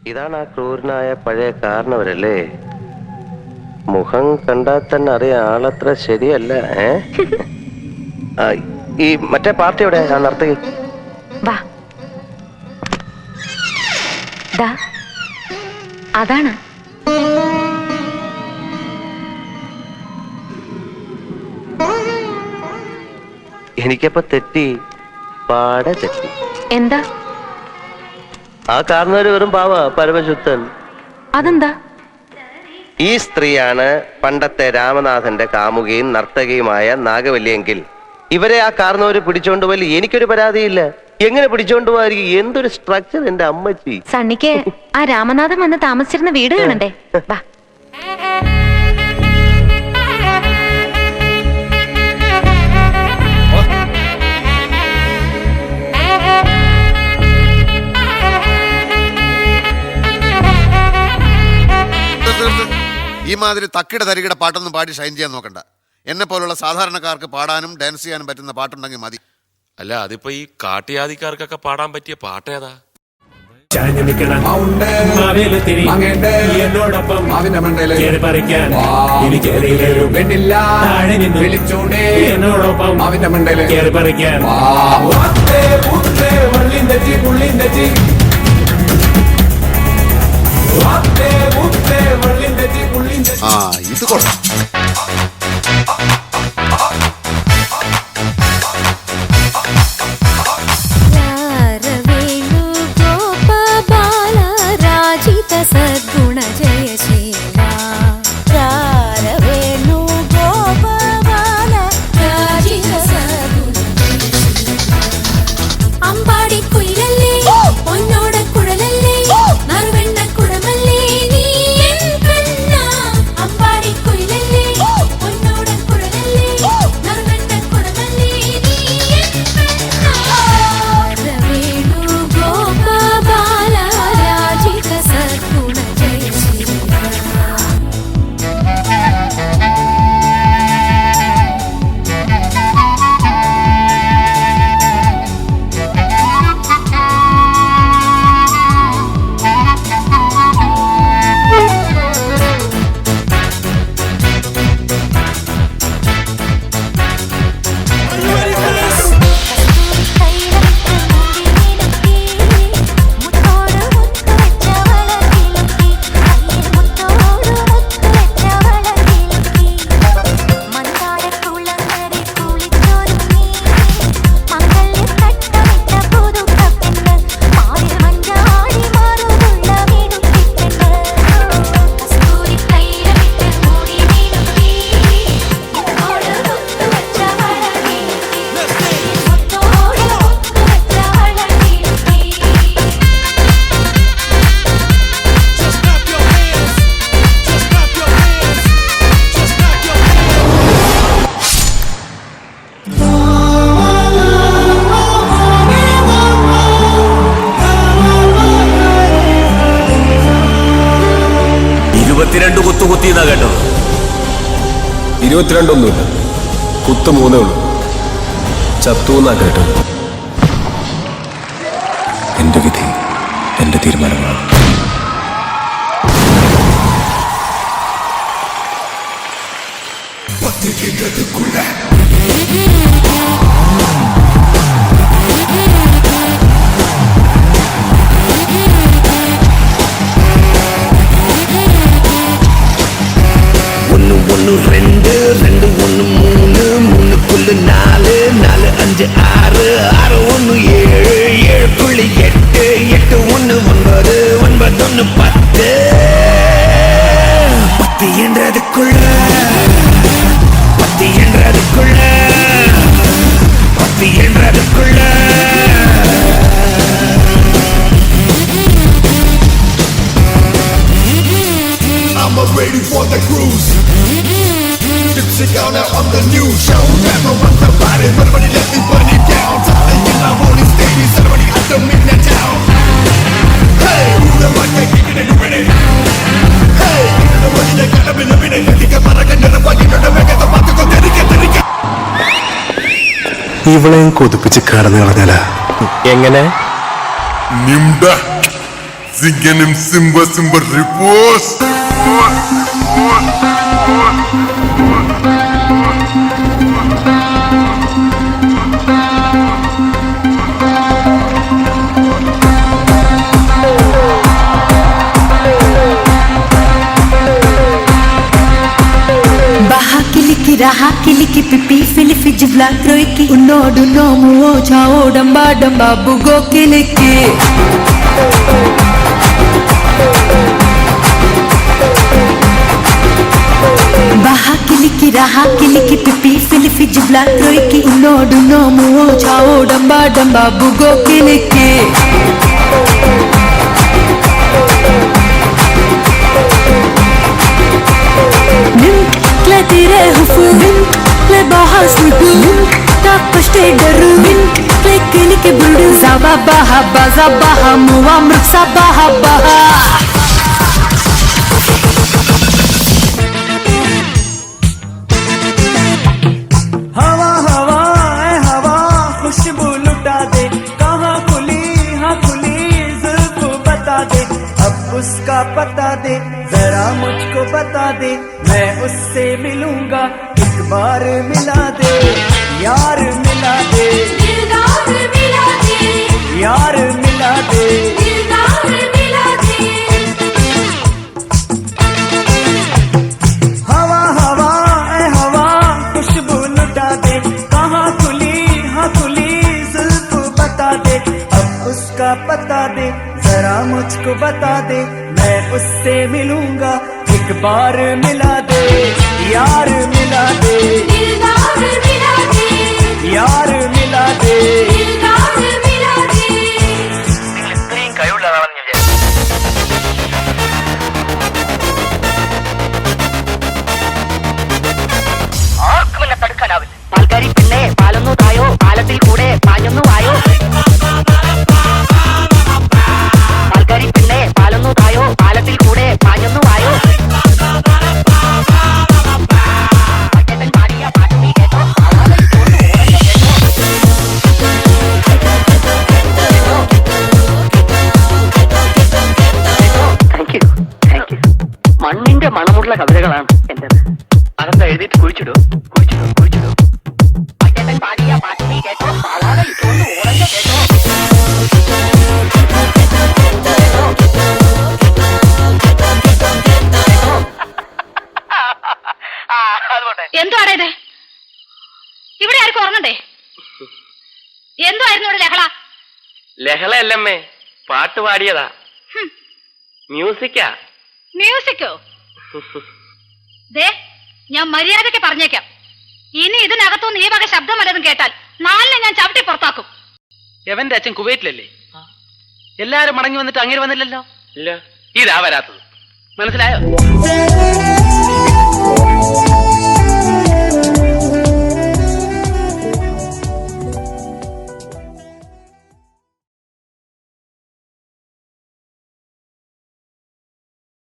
ഇതാണ് ആ ക്രൂരനായ പഴയ കാരണവരല്ലേ? മുഖം കണ്ടാൽ തന്നെ അറിയാം ആളത്ര ശരിയല്ല. ഈ മറ്റേ പാർട്ടി എവിടെ? ആ നർത്തകി അതാണ്. എനിക്കപ്പോ തെറ്റി, പാടെ തെറ്റി. എന്താ? ആ കാരണവര് വെറും പാവ, പരമശുദ്ധൻ. അതെന്താ? ഈ സ്ത്രീയാണ് പണ്ടത്തെ രാമനാഥന്റെ കാമുകിയും നർത്തകിയുമായ നാഗവല്ലിയെങ്കിൽ ഇവരെ ആ കാരണവര് പിടിച്ചോണ്ട് പോയി എനിക്കൊരു പരാതിയില്ല. എങ്ങനെ പിടിച്ചോണ്ട് പോയിരിക്കും? എന്തൊരു സ്ട്രക്ചർ എന്റെ അമ്മച്ചി. സണ്ണിക്ക് ആ രാമനാഥൻ വന്ന് താമസിച്ചിരുന്ന വീട് കാണണ്ടേ? വാ. ഈ മാതിരി തക്കിട തരികിട പാട്ടൊന്നും പാടി ഷൈൻ ചെയ്യാൻ നോക്കണ്ട. എന്നെ പോലുള്ള സാധാരണക്കാർക്ക് പാടാനും ഡാൻസ് ചെയ്യാനും പറ്റുന്ന പാട്ടുണ്ടെങ്കിൽ മതി. അല്ല, അതിപ്പോ ഈ കാട്ടിയാദിക്കാർക്കൊക്കെ പാടാൻ പറ്റിയ പാട്ടേതാ? എന്നോടൊപ്പം അവന്റെ മണ്ടയില് കേറി പറിക്കാൻ ഇത് കൊള്ളാം. सद्गुण जय शीला रारवेणु गोपाल राजित सद्गुण अम्बाड़ी कुयलल्ले उन्नोड कुडलल्ले नरुवेण्ण कुडमल्ले नी एन कण्णा अम्बाड़ी कुयलल्ले उन्नोड कुडलल्ले नरुवेण्ण कुडमल्ले नी एन कण्णा रारवेणु गोपाल राजित सद्गुण കുത്തുകുത്തിന്നാ കേട്ടോ? 22 ഒന്നുമില്ല, കുത്ത് 3 ഉള്ളൂ. ചത്തൂന്നാ കേട്ടത്. എന്റെ വിധി എന്റെ തീരുമാനമാണ്. ஒன்னு 2 2 1 3 3 4 4 5 6 6 1 7 7 8 8 1 9 9 1 10 10 என்றதுக்குள்ள 10 என்றதுக்குள்ள 10 என்றதுக்குள்ள I'm ready for the cruise. Gypsy girl now on the new show. Never want the body, everybody let me burn it down. Something in our morning stages, everybody at the midnight town. Hey, who the fuck are kicking it ready? Hey, you know what you gotta be living in. You can para can never find you know the way the path go derika. ഇവളെയും കൊതിപ്പിച്ച് കടന്നു കളഞ്ഞാല എങ്ങനെ? Zinganim Simba Simba repose. रहा किलिकी पिपी फिलिफी जिवला क्रोइकी उन्नोडु नोमुओ चाओ डंबा डंबा बुगो किलिकी बाहा किलिकी रहा किलिकी पिपी फिलिफी जिवला क्रोइकी उन्नोडु नोमुओ चाओ डंबा डंबा बुगो किलिकी तेरे हुफूम ले बहास नुकुम तापस्टे डरू ले किलिकी बुल्डू ज़ाबा बाहा बाज़ा बाहा मुआ मृक्सा बाहा बाहा हवा हवा ऐ हवा खुशबू लुटा दे कहाँ खुली हाँ खुली जुल्फ बता दे अब उसका पता दे जरा मुझको बता दे मैं उससे मिलूंगा एक बार मिला दे यार मिला दे दिलदार मिला दे यार मिला दे दिलदार मिला दे हवा हवा ऐ हवा खुशबू लुटा दे कहाँ खुली हाँ खुली जुल्फ बता दे अब उसका पता दे जरा मुझको बता दे मैं उससे मिलूंगा एक बार मिला दे यार मिला दे दिलदार मिला दे यार मिला दे दिलदार मिला दे ആർക്കും എന്നെ തടുക്കാനാവില്ല പാൽക്കാരി പിന്നെ പാലൊന്നു തായോ പാലത്തിൽ കൂടെ പാഞ്ഞൊന്നു വായോ പാൽക്കാരി പിന്നെ പാലൊന്നു തായോ പാലത്തിൽ കൂടെ പാഞ്ഞൊന്നു വായോ പച്ചത്തൻ പാടിയ പാട്ട് നീ കേട്ടോ താങ്ക് യു മണ്ണിന്റെ മണമുള്ള കവിതകളാണ് എന്റേത് അതെന്താ എഴുതിയിട്ട് കുഴിച്ചിടൂ കുഴിച്ചിടൂ കുഴിച്ചിടൂ പച്ചത്തൻ പാടിയ പാട്ട് നീ കേട്ടോ പാലാതെ ഇട്ടോണ്ട് ഓടണ്ട കേട്ടോ എന്തുവാടേ ഇത് ഇവിടെ ആർക്കും ഉറങ്ങണ്ടേ എന്തുവായിരുന്നു ഇവിടെ ലഹള? ലഹളയല്ലമ്മേ പാട്ട് പാടിയതാ മ്യൂസിക്കാ മ്യൂസിക്കോ? ദേ ഞാൻ മര്യാദയ്ക്ക് പറഞ്ഞേക്കാം, ഇനി ഇതിനകത്തുനിന്ന് ഈ വക ശബ്ദം വല്ലതും കേട്ടാൽ നാലിനെ ഞാൻ ചവിട്ടി പുറത്താക്കും. എവന്റെ അച്ഛൻ കുവൈറ്റിലല്ലേ? എല്ലാരും മടങ്ങി വന്നിട്ട് അങ്ങനെ വന്നില്ലല്ലോ. ഇല്ല, ഇതാ വരാത്തത്. മനസ്സിലായോ?